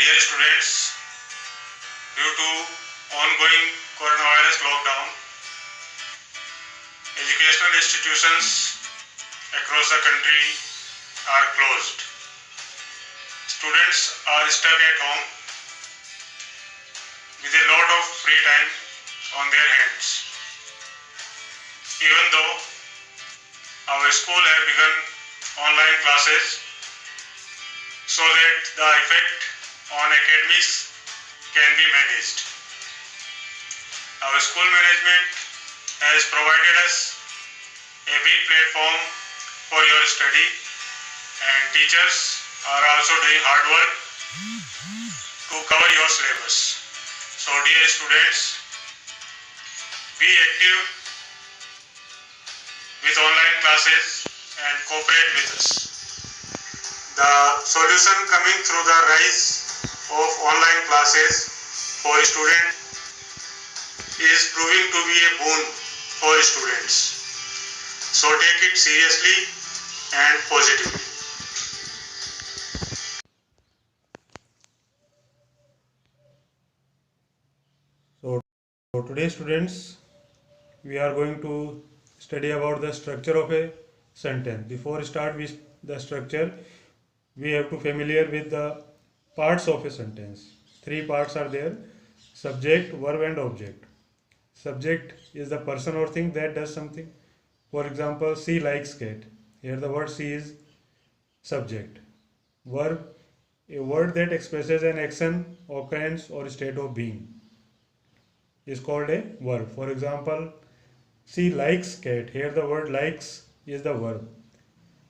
Dear students, due to ongoing coronavirus lockdown, educational institutions across the country are closed. Students are stuck at home with a lot of free time on their hands. Even though our school have begun online classes so that the effect on academics can be managed. Our school management has provided us a big platform for your study, and teachers are also doing hard work to cover your syllabus. So dear students, be active with online classes and cooperate with us. The solution coming through the rise of online classes for students is proving to be a boon for students. So take it seriously and positively. So today students, we are going to study about the structure of a sentence. Before start with the structure, we have to familiar with the parts of a sentence. Three parts are there: subject, verb and object. Subject is the person or thing that does something. For example, she likes cat. Here the word she is subject. Verb, a word that expresses an action, occurrence or state of being, is called a verb. For example, she likes cat. Here the word likes is the verb.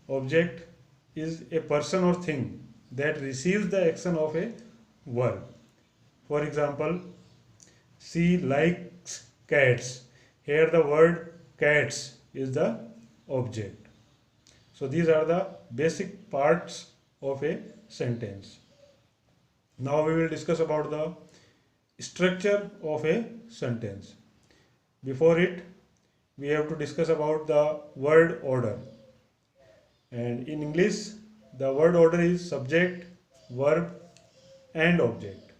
Object is a person or thing that receives the action of a verb. For example, she likes cats. Here the word cats is the object. So these are the basic parts of a sentence. Now we will discuss about the structure of a sentence. Before it, we have to discuss about the word order. And in English, the word order is subject, verb and object.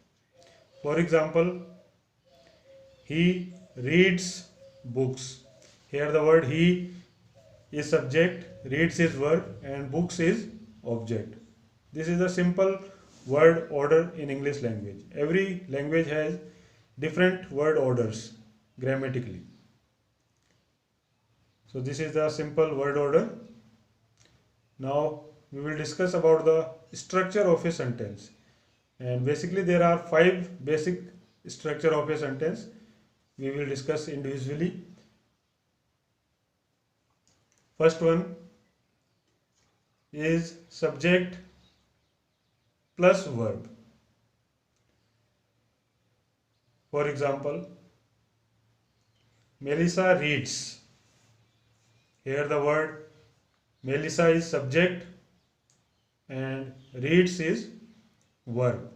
For example, he reads books. Here the word he is subject, reads is verb and books is object. This is a simple word order in English language. Every language has different word orders grammatically. So this is the simple word order. Now we will discuss about the structure of a sentence. And basically there are 5 basic structure of a sentence. We will discuss individually. First one is subject plus verb. For example, Melissa reads. Here the word Melissa is subject and reads is verb.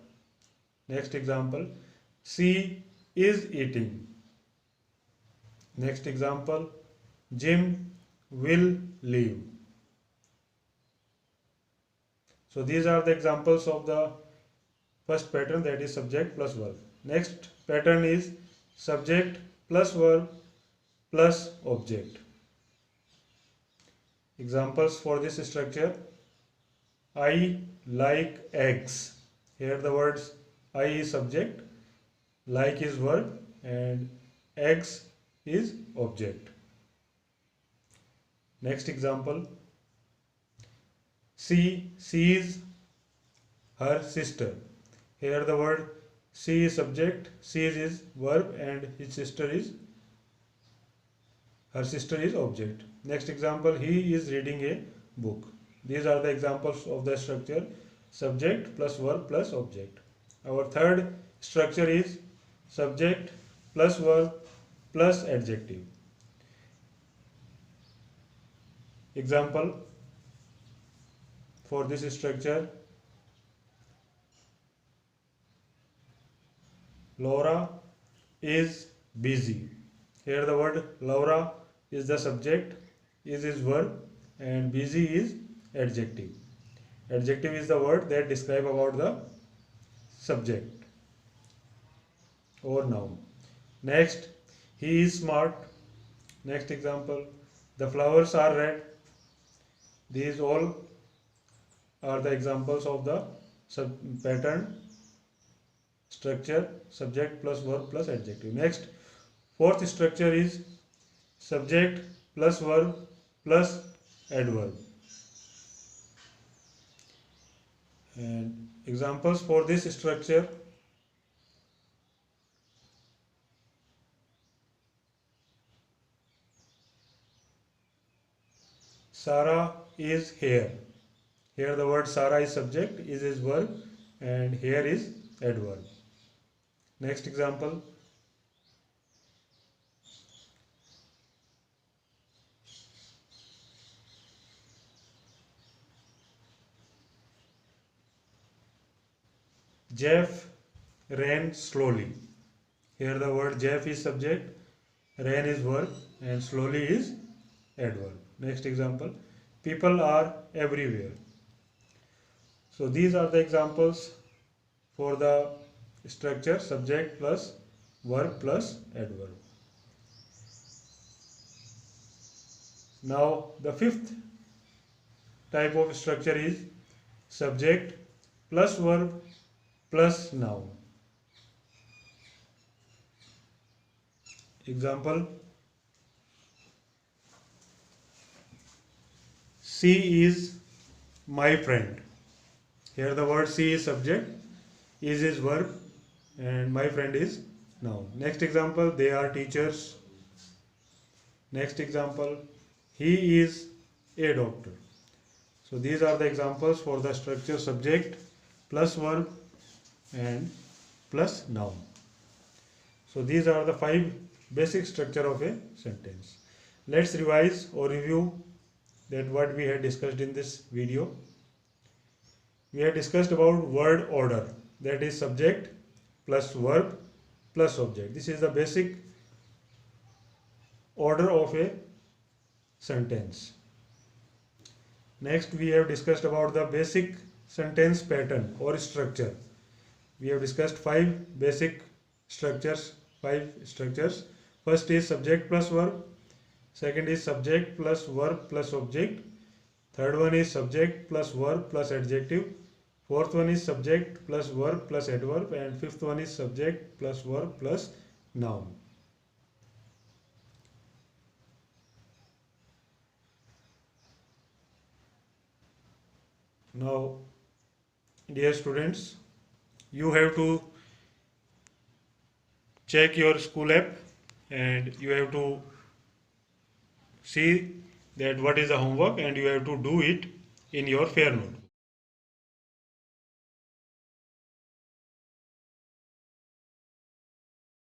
Next example, she is eating. Next example, Jim will leave. So these are the examples of the first pattern, that is subject plus verb. Next pattern is subject plus verb plus object. Examples for this structure: I like eggs. Here the words I is subject, like is verb and eggs is object. Next example, she sees her sister. Here the word she is subject, sees is verb and his sister is, her sister is object. Next example, he is reading a book. These are the examples of the structure subject plus verb plus object. Our third structure is subject plus verb plus adjective. Example for this structure: Laura is busy. Here the word Laura is the subject, is verb and busy is adjective. Adjective is the word that describe about the subject or noun. Next, he is smart. Next example, the flowers are red. These all are the examples of the pattern structure, subject plus verb plus adjective. Next, fourth structure is subject plus verb plus adverb. And examples for this structure: Sarah is here. Here the word Sarah is subject, is verb, and here is adverb. Next example, Jeff ran slowly. Here the word Jeff is subject, ran is verb, and slowly is adverb. Next example, people are everywhere. So these are the examples for the structure subject plus verb plus adverb. Now the fifth type of structure is subject plus verb plus noun. Example, she is my friend. Here the word she is subject, is verb, and my friend is noun. Next example, they are teachers. Next example, he is a doctor. So these are the examples for the structure subject plus verb and plus noun. So these are the 5 basic structure of a sentence. Let's revise or review that what we had discussed in this video. We had discussed about word order, that is subject plus verb plus object. This is the basic order of a sentence. Next, we have discussed about the basic sentence pattern or structure. We have discussed 5 basic structures. First is subject plus verb. Second is subject plus verb plus object. Third one is subject plus verb plus adjective. Fourth one is subject plus verb plus adverb, and fifth one is subject plus verb plus noun. Now, dear students, you have to check your school app and you have to see that what is the homework, and you have to do it in your fair notebook.